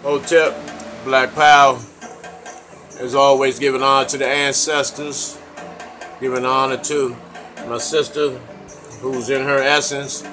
Hotep, Black Power, as always, giving honor to the ancestors, giving honor to my sister, who's in her essence,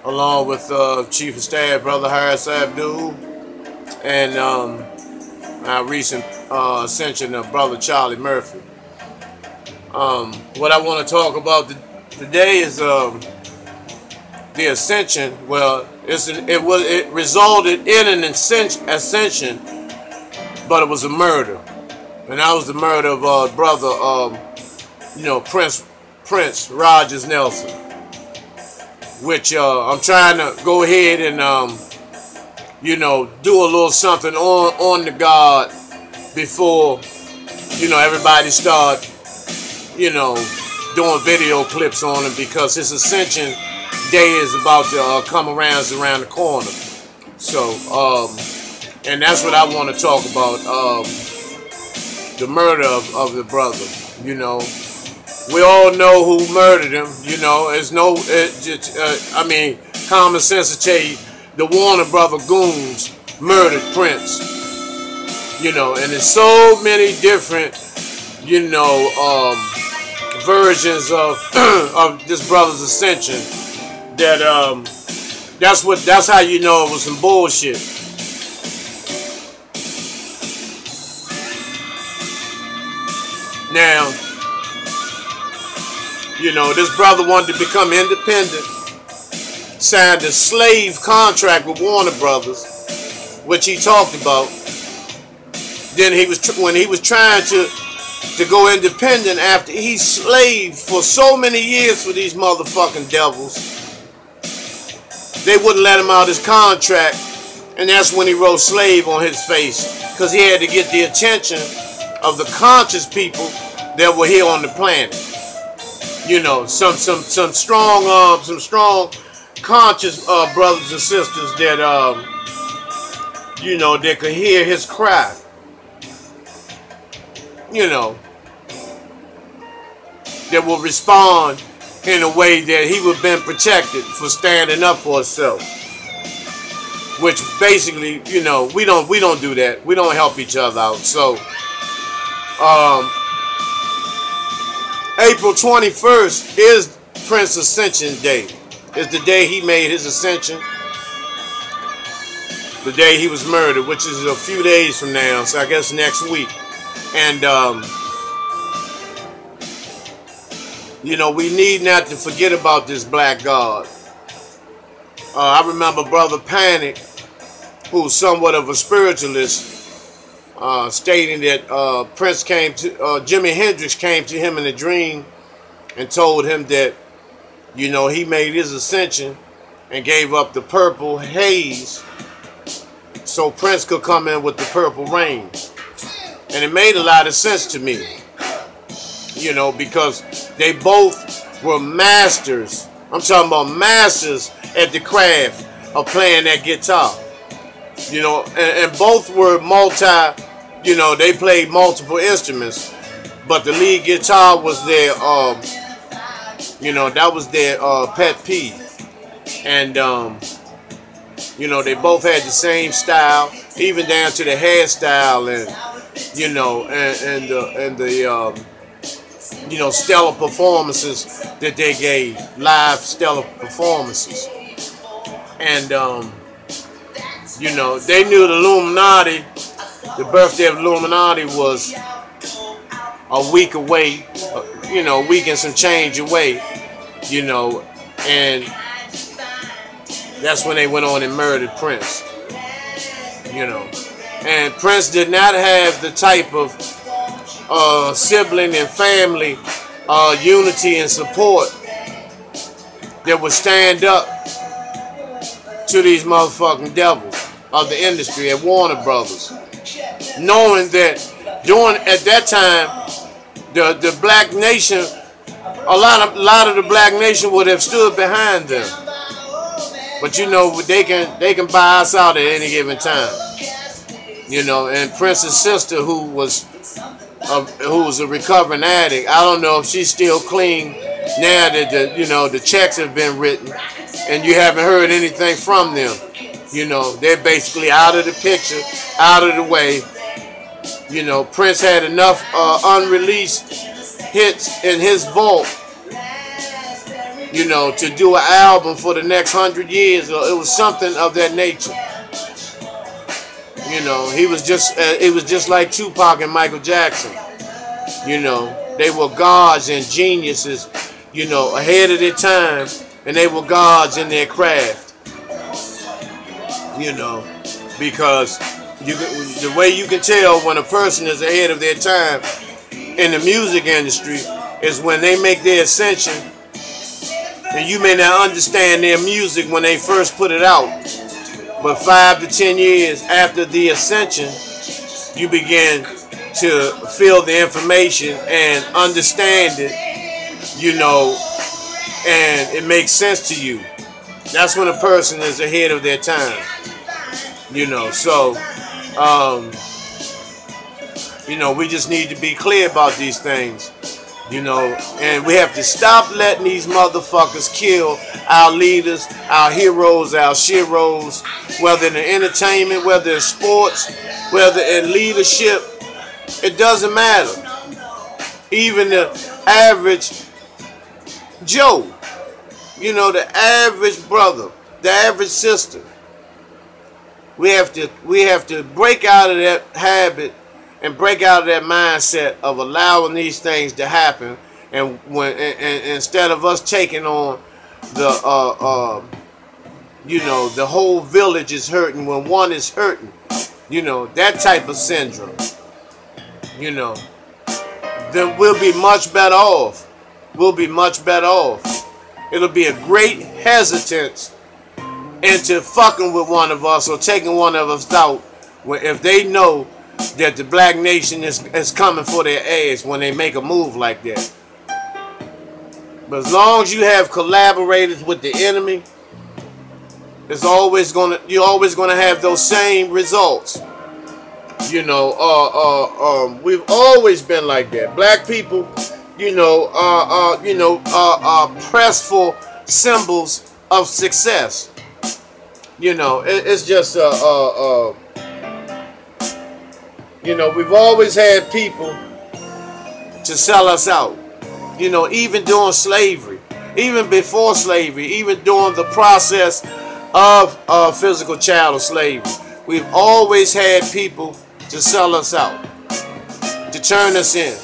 along with Chief of Staff, Brother Harris Abdul, and our recent ascension of Brother Charlie Murphy. What I want to talk about today is the ascension. Well, it resulted in an ascension, but it was a murder, and that was the murder of brother, Prince Rodgers Nelson, which I'm trying to go ahead and do a little something on the God before everybody start doing video clips on him, because his ascension day is about to come around the corner. So and that's what I want to talk about, the murder of the brother. We all know who murdered him. It's no common sense to tell you the Warner Brother goons murdered Prince. And there's so many different versions of this brother's ascension that that's how you know it was some bullshit. Now, this brother wanted to become independent, signed a slave contract with Warner Brothers, which he talked about. Then when he was trying to go independent after he slaved for so many years for these motherfucking devils, they wouldn't let him out his contract, and that's when he wrote slave on his face, because he had to get the attention of the conscious people that were here on the planet. Some strong conscious brothers and sisters that that could hear his cry. That will respond in a way that he would have been protected for standing up for himself. Which basically, we don't do that. We don't help each other out. So, April 21st is Prince's Ascension Day. It's the day he made his ascension. The day he was murdered, which is a few days from now. So I guess next week. And, we need not to forget about this black God. I remember Brother Panic, who's somewhat of a spiritualist, stating that Jimi Hendrix came to him in a dream and told him that, he made his ascension and gave up the purple haze so Prince could come in with the purple rain. And it made a lot of sense to me, because they both were masters. I'm talking about masters at the craft of playing that guitar. And both were they played multiple instruments, but the lead guitar was their, that was their pet peeve. And, they both had the same style, even down to the hairstyle and, the stellar performances that they gave, live stellar performances. And, they knew the Illuminati, the birthday of the Illuminati was a week away, a week and some change away, and that's when they went on and murdered Prince, And Prince did not have the type of sibling and family unity and support that would stand up to these motherfucking devils of the industry at Warner Brothers, knowing that at that time the black nation, a lot of the black nation would have stood behind them, but they can buy us out at any given time. And Prince's sister, who was a recovering addict, I don't know if she's still clean now that the checks have been written and you haven't heard anything from them. You know, they're basically out of the picture, out of the way. You know, Prince had enough unreleased hits in his vault, you know, to do an album for the next 100 years. It was something of that nature. You know, it was just like Tupac and Michael Jackson. You know, they were gods and geniuses, you know, ahead of their time, and they were gods in their craft. You know, because the way you can tell when a person is ahead of their time in the music industry is when they make their ascension, and you may not understand their music when they first put it out, but 5 to 10 years after the ascension, you begin to feel the information and understand it, you know, and it makes sense to you. That's when a person is ahead of their time. You know, so, you know, we just need to be clear about these things, you know, and we have to stop letting these motherfuckers kill our leaders, our heroes, our sheroes, whether in entertainment, whether in sports, whether in leadership. It doesn't matter. Even the average Joe, you know, the average brother, the average sister. We have to break out of that habit and break out of that mindset of allowing these things to happen. And instead of us taking on the you know, the whole village is hurting when one is hurting, you know, that type of syndrome, you know, then we'll be much better off. We'll be much better off. It'll be a great hesitance into fucking with one of us or taking one of us out if they know that the black nation is coming for their ass when they make a move like that. But as long as you have collaborators with the enemy, you're always gonna have those same results. You know, we've always been like that. Black people, you know, are pressed for symbols of success. You know, it's just, you know, we've always had people to sell us out. You know, even during slavery, even before slavery, even during the process of physical chattel slavery, we've always had people to sell us out, to turn us in,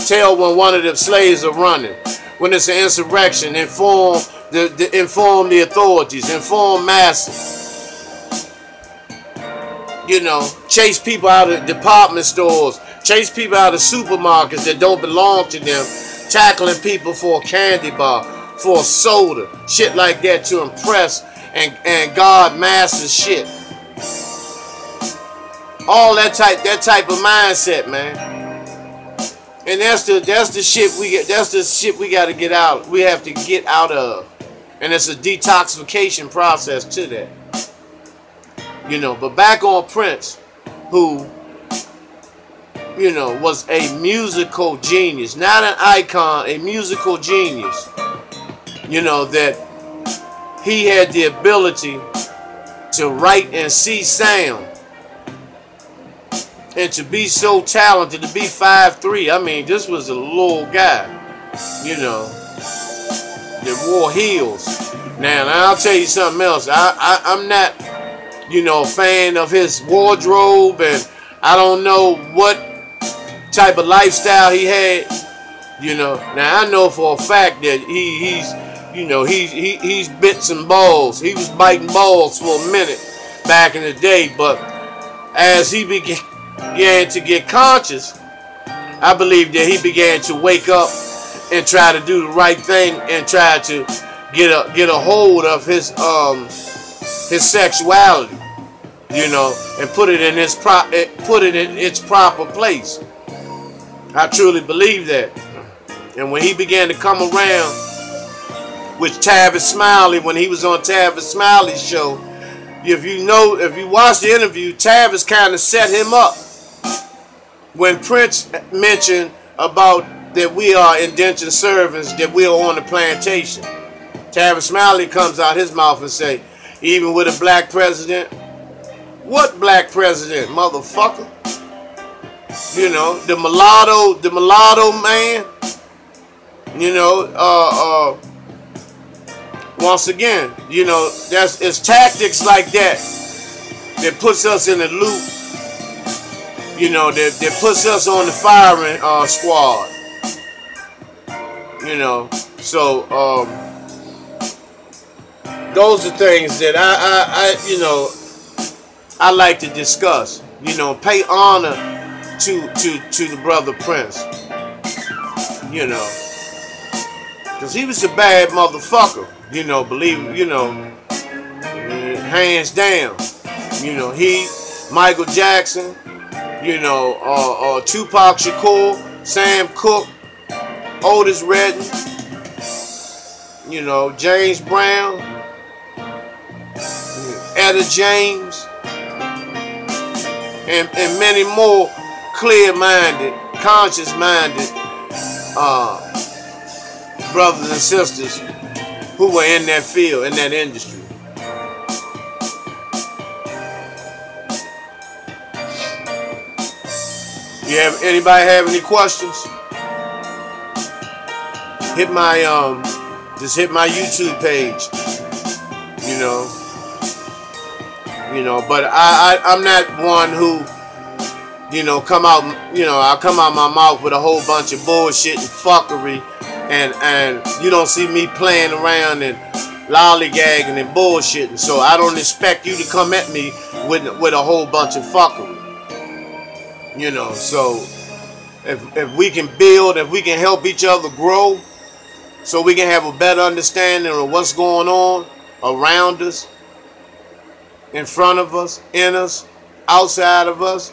tell when one of the slaves are running, when it's an insurrection, inform the authorities, inform masses. You know, chase people out of department stores, chase people out of supermarkets that don't belong to them, tackling people for a candy bar, for a soda, shit like that to impress and guard masses shit. All that type of mindset, man. And that's the shit we got to get out. We have to get out of. And it's a detoxification process to that. You know, but back on Prince, who, you know, was a musical genius, not an icon, a musical genius. You know, that he had the ability to write and see sound, and to be so talented, to be 5'3". I mean, this was a little guy, you know, that wore heels. Now I'll tell you something else. I'm not, you know, a fan of his wardrobe, and I don't know what type of lifestyle he had. You know, now I know for a fact that he's bit some balls. He was biting balls for a minute back in the day, but as he began to get conscious, I believe that he began to wake up and try to do the right thing and try to get a hold of his sexuality, you know, and put it in its proper place. I truly believe that. And when he began to come around with Tavis Smiley, when he was on Tavis Smiley's show, if you watch the interview, Tavis kind of set him up. When Prince mentioned about that we are indentured servants, that we are on the plantation, Tavis Smiley comes out his mouth and say, even with a black president. What black president, motherfucker? You know, the mulatto man. You know, once again, you know, it's tactics like that that puts us in the loop. You know, that puts us on the firing squad. You know, so those are things that I you know, I like to discuss. You know, pay honor to the brother Prince. You know, because he was a bad motherfucker. You know, believe, you know, hands down. You know, he, Michael Jackson, you know, Tupac Shakur, Sam Cooke, Otis Redding, you know, James Brown, Etta James, and many more clear-minded, conscious-minded brothers and sisters who were in that field, in that industry. Anybody have any questions? Hit my just hit my YouTube page. You know, but I'm not one who, you know, I come out my mouth with a whole bunch of bullshit and fuckery, and you don't see me playing around and lollygagging and bullshitting. So I don't expect you to come at me with a whole bunch of fuckery. You know, so if we can build, if we can help each other grow, so we can have a better understanding of what's going on around us, in front of us, in us, outside of us,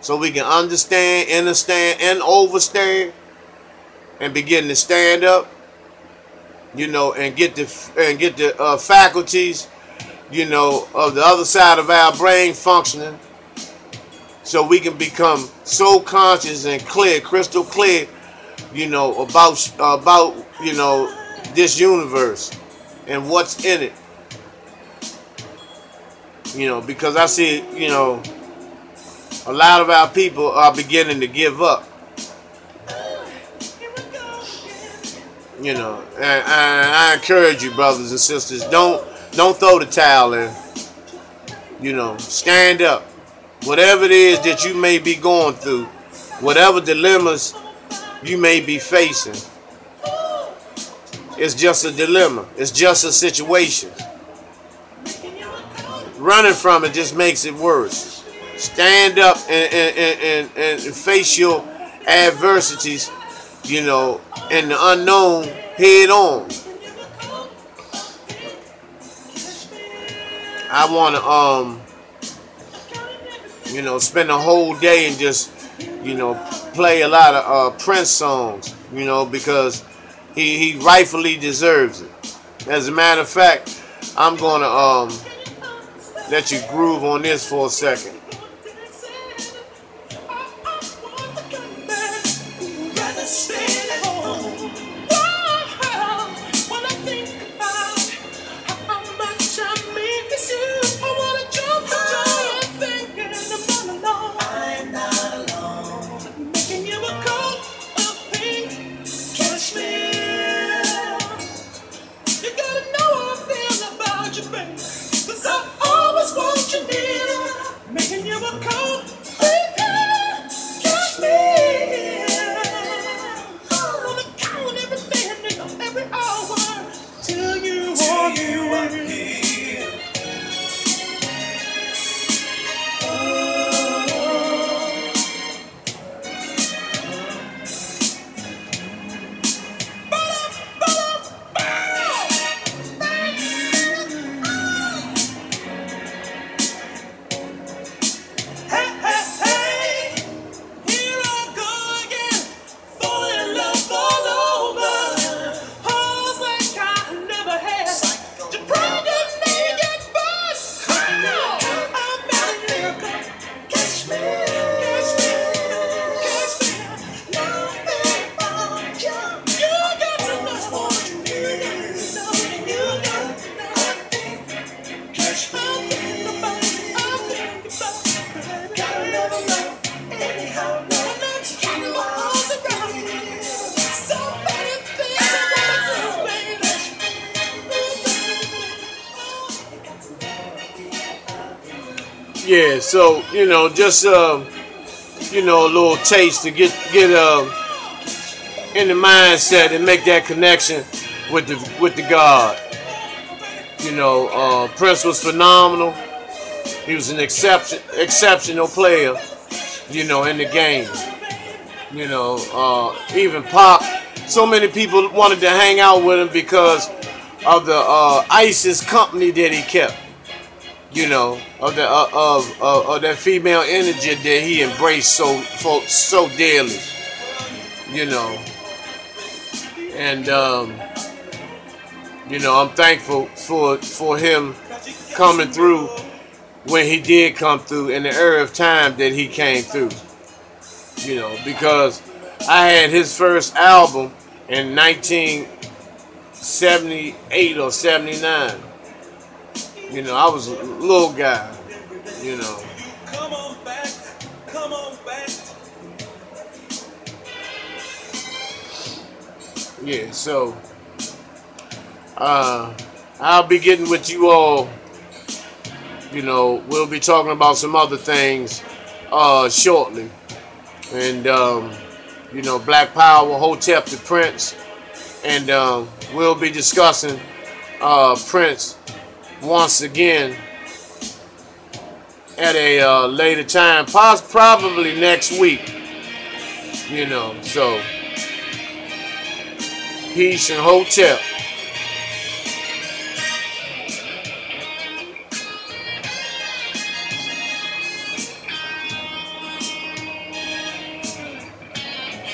so we can understand, and overstand, and begin to stand up, you know, and get the faculties, you know, of the other side of our brain functioning, so we can become so conscious and clear, crystal clear, you know, about you know, this universe and what's in it. You know, because I see, you know, a lot of our people are beginning to give up. You know, and I encourage you, brothers and sisters, don't throw the towel in. You know, stand up. Whatever it is that you may be going through, whatever dilemmas you may be facing, it's just a dilemma. It's just a situation. Running from it just makes it worse. Stand up and face your adversities, you know, and the unknown head on. I want to, you know, spend a whole day and just, you know, play a lot of Prince songs, you know, because he rightfully deserves it. As a matter of fact, I'm going to let you groove on this for a second. Hey, hey. Yeah, so you know, just you know, a little taste to get in the mindset and make that connection with the God. You know, Prince was phenomenal. He was an exceptional player. You know, in the game. You know, even Pop. So many people wanted to hang out with him because of the ISIS company that he kept. You know, of that female energy that he embraced so dearly. You know, and you know, I'm thankful for him coming through when he did come through in the era of time that he came through. You know, because I had his first album in 1978 or 79. You know, I was a little guy, you know. Come on back. Come on back. Yeah, so I'll be getting with you all. You know, we'll be talking about some other things shortly. And you know, Black Power, Hotep the Prince. And we'll be discussing Prince once again at a later time, probably next week. You know, so peace and Hotep.